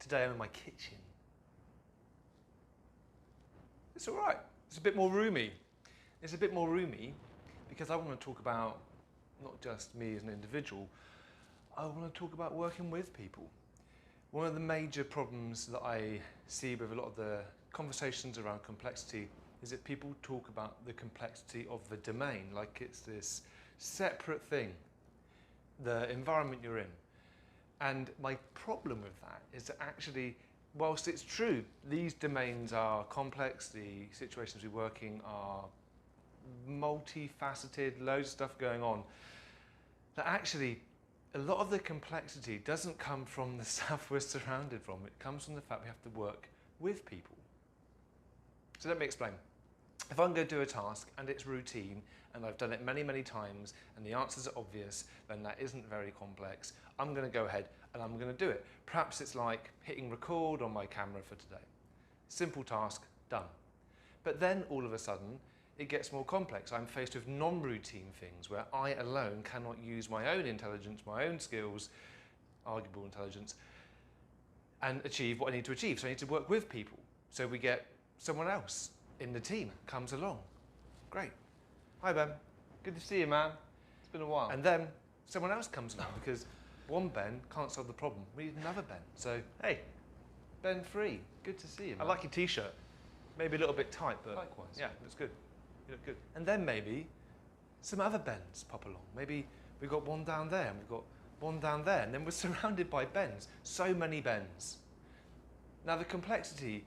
Today I'm in my kitchen. It's all right. It's a bit more roomy. It's a bit more roomy because I want to talk about not just me as an individual, I want to talk about working with people. One of the major problems that I see with a lot of the conversations around complexity is that people talk about the complexity of the domain like it's this separate thing, the environment you're in. And my problem with that is that actually, whilst it's true, these domains are complex, the situations we work in are multifaceted, loads of stuff going on, that actually a lot of the complexity doesn't come from the stuff we're surrounded from. It comes from the fact we have to work with people. So let me explain. If I'm going to do a task and it's routine and I've done it many, many times and the answers are obvious, then that isn't very complex. I'm going to go ahead and I'm going to do it. Perhaps it's like hitting record on my camera for today. Simple task, done. But then all of a sudden it gets more complex. I'm faced with non-routine things where I alone cannot use my own intelligence, my own skills, arguable intelligence, and achieve what I need to achieve. So I need to work with people. So we get someone else in the team comes along. Great. Hi Ben, good to see you, man. It's been a while. And then someone else comes along because one Ben can't solve the problem. We need another Ben. So, hey, Ben free, good to see you, man. I like your t-shirt. Maybe a little bit tight, but likewise. Yeah, looks good. You look good. And then maybe some other Bens pop along. Maybe we've got one down there and we've got one down there, and then we're surrounded by Bens. So many Bens. Now the complexity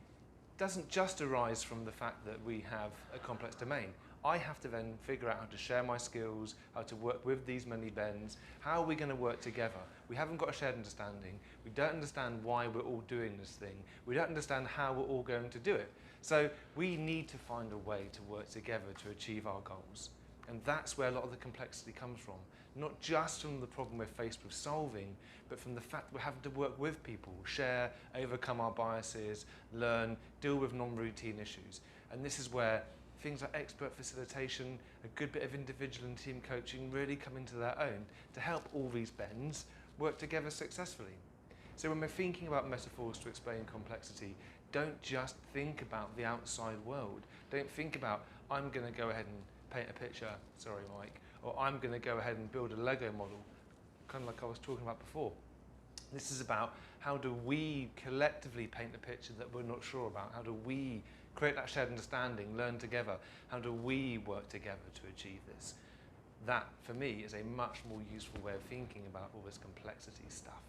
doesn't just arise from the fact that we have a complex domain. I have to then figure out how to share my skills, how to work with these many Bens. How are we going to work together? We haven't got a shared understanding. We don't understand why we're all doing this thing. We don't understand how we're all going to do it. So we need to find a way to work together to achieve our goals. And that's where a lot of the complexity comes from. Not just from the problem we're faced with solving, but from the fact that we're having to work with people, share, overcome our biases, learn, deal with non-routine issues. And this is where things like expert facilitation, a good bit of individual and team coaching really come into their own to help all these Bens work together successfully. So when we're thinking about metaphors to explain complexity, don't just think about the outside world. Don't think about, I'm going to go ahead and paint a picture, sorry Mike, or I'm going to go ahead and build a Lego model, kind of like I was talking about before. This is about how do we collectively paint a picture that we're not sure about? How do we create that shared understanding, learn together? How do we work together to achieve this? That, for me, is a much more useful way of thinking about all this complexity stuff.